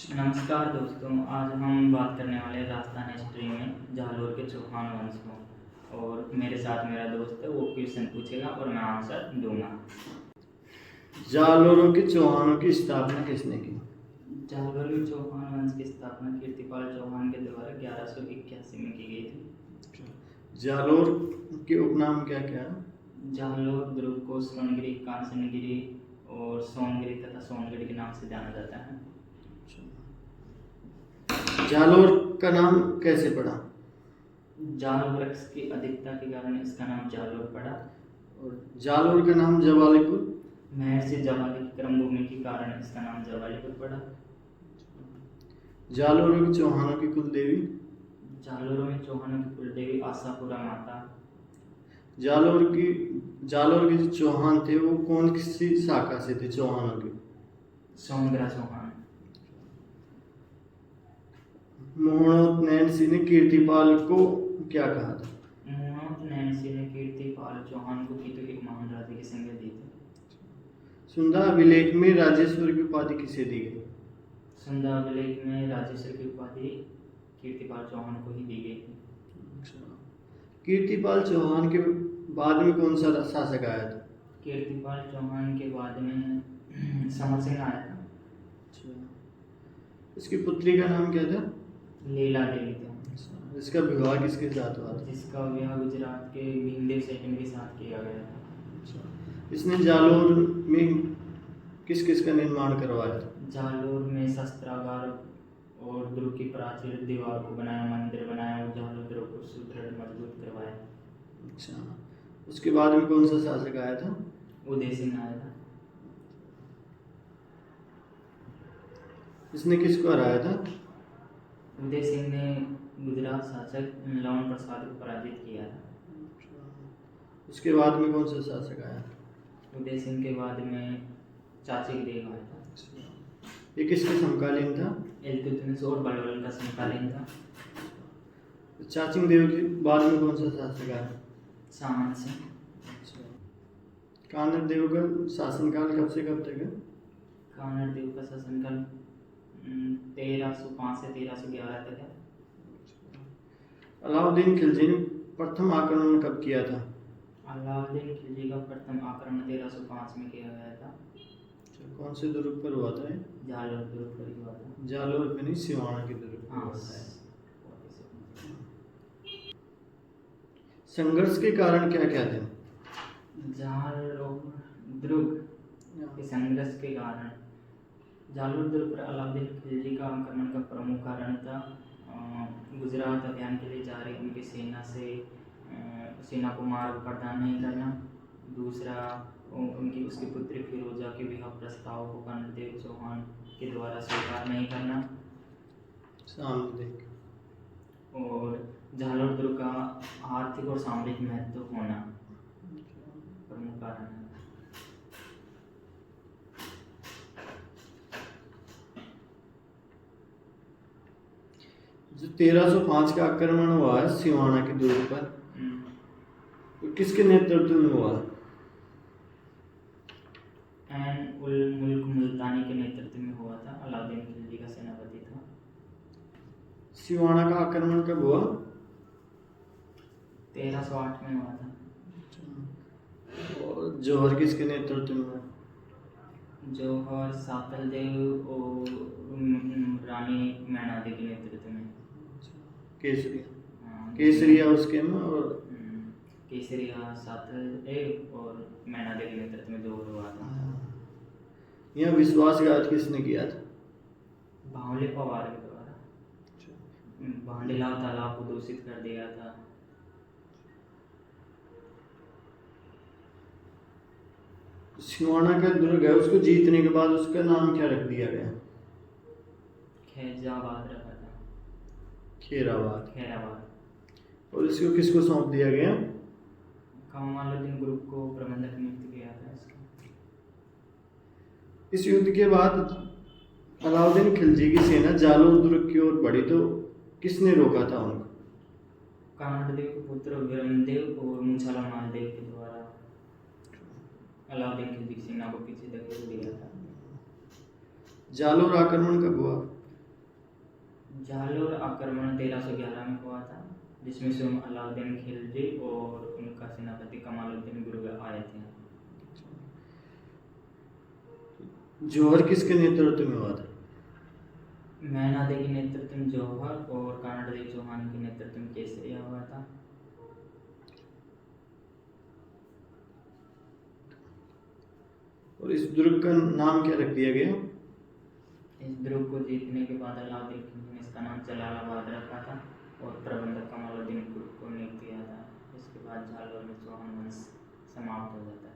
नमस्कार दोस्तों, आज हम बात करने वाले हैं राजस्थान हिस्ट्री में जालोर के चौहान वंश को। और मेरे साथ मेरा दोस्त है, वो क्वेश्चन पूछेगा और मैं आंसर दूंगा। जालोरों के चौहानों की स्थापना किसने की? जालोर के चौहान वंश की स्थापना कीर्तिपाल चौहान के द्वारा 1181 में की गई थी। जालोर के उपनाम क्या क्या? जालोर दुर्ग को सोनगिरी, कांचनगिरी और सोनगिरी तथा सोनगढ़ के नाम से जाना जाता है। जालोर का नाम कैसे पड़ा? जाल वृक्ष की अधिकता के कारण इसका नाम जालोर पड़ा। और जालोर का नाम जवालीपुर? महर्षि जवाली की क्रमभूमि के कारण इसका नाम जवालीपुर पड़ा। जालोरों के चौहानों की कुल देवी? जालोरों में चौहानों की कुल देवी आशापुरा माता। जालोर के जो चौहान थे वो कौन सी शाखा से थे चौहानों की? सोनग्रा चौहान। मोहनोत नैन सिंह ने कीर्तिपाल को क्या कहा था? मोहनोत नैन सिंह ने कीर्तिपाल चौहान को कीतु एक महान राजा की संज्ञा दी थी। सुंदा अभिलेख में राजेश्वर की उपाधि किसे दी गई? सुंदा अभिलेख में राजेश्वर की उपाधि कीर्तिपाल चौहान को ही दी गई थी। कीर्तिपाल चौहान के बाद में कौन सा शासक आया था? कीर्तिपाल चौहान के बाद में समर सिंह आया था। इसकी पुत्री का नाम क्या था? लीला देवी था। इसका विवाह किसके साथ हुआ था? जिसका विवाह गुजरात के भीमदेव सेठन के साथ किया गया था। इसने जालोर में किस किस का निर्माण करवाया था? जालोर में शस्त्रागार और दुर्ग की प्राचीर दीवार को बनाया, मंदिर बनाया और जालोर दुर्ग को सुदृढ़ मजबूत करवाया। अच्छा, उसके बाद में कौन सा शासक आया था? उदय सिंह आया था। इसने किसको हराया था? उदय सिंह ने गुजरात शासक लवन प्रसाद को पराजित किया था। उसके बाद में कौन सा शासक आया? उदय सिंह के बाद में चाचिक देव आया था। ये किसके समकालीन था? इल्तुतमिश और बलबल का समकालीन था। चाचिंग देव के बाद में कौन सा शासक आया? सामंत सिंह। कानर देव का शासनकाल कब से कब तक है? कानर देव का शासनकाल 1305 से 1311 तक है। अलाउद्दीन खिलजी ने प्रथम आक्रमण कब किया था? अलाउद्दीन खिलजी का प्रथम आक्रमण 1305 में किया गया था। कौन से दुर्ग पर हुआ था? जालोर दुर्ग पर ही हुआ था। जालोर पे नहीं, सिवाना के दुर्ग पर हाँ। हुआ था। संघर्ष के कारण क्या क्या थे? जालोर दुर्ग के संघर्ष के कारण जालोर दुर्ग पर अलाउद्दीन खिलजी का आक्रमण का प्रमुख कारण था गुजरात अभियान के लिए जा रही उनकी सेना को मार्ग प्रदान नहीं करना। दूसरा, उसकी पुत्री फिरोजा के विवाह प्रस्ताव को कर्णदेव चौहान के द्वारा स्वीकार नहीं करना। सामने देख। और जालोर दुर्ग का आर्थिक और सामरिक महत्व होना प्रमुख कारण है। जो 1305 का आक्रमण हुआ है सिवाना के दुर्ग पर, तो किसके नेतृत्व में हुआ? एन उल मुल्क मुल्तानी के नेतृत्व में हुआ था। अलाउद्दीन खिलजी का सेनापति था। सिवाना का आक्रमण कब हुआ? 1308 में हुआ था। और जौहर किसके नेतृत्व में हुआ? जौहर सातल देव और रानी मैनादे के नेतृत्व में। केसरिया उसके में, और केसरिया सातल देव और मैनादे के नेतृत्व में जौहर हुआ था। यह विश्वासघात किसने किया था? भावले पवार के द्वारा भांडेलाल तालाब को दूषित कर दिया था। सिवाना का दुर्ग है, उसको जीतने के बाद उसका नाम क्या रख दिया गया? खैजाबाद रखा था। खेराबाद। और इसको किसको सौंप दिया गया? कमालुद्दीन ग्रुप को प्रबंधक नियुक्त किया था इसका। इस युद्ध के बाद अलाउद्दीन खिलजी की सेना जालोर दुर्ग की ओर बढ़ी, तो किसने रोका था उनको? कानड़देव के पुत्र वीरमदेव और मूछाला मालदेव के द्वारा अलाउद्दीन खिलजी की सेना को पीछे धकेल दिया था। जालोर आक्रमण कब हुआ? जालोर आक्रमण 1311 में हुआ था, जिसमें स्वयं अलाउद्दीन खिलजी और उनका सेनापति कमालुद्दीन गुर्गे आए थे। जौहर किसके नेतृत्व में हुआ था? मैनादे के नेतृत्व में जौहर और कानादेव चौहान के नेतृत्व में केसरिया हुआ था। और इस दुर्ग का नाम क्या रख दिया गया? इस दुर्ग को जीतने के बाद अलाउद्दीन खिलजी ने इसका नाम जलालाबाद रखा था और प्रबंधक कमालुद्दीन गुर्गे को नियुक्त किया था। इसके बाद जालोर में चौहान वंश समाप्त हो जाता है।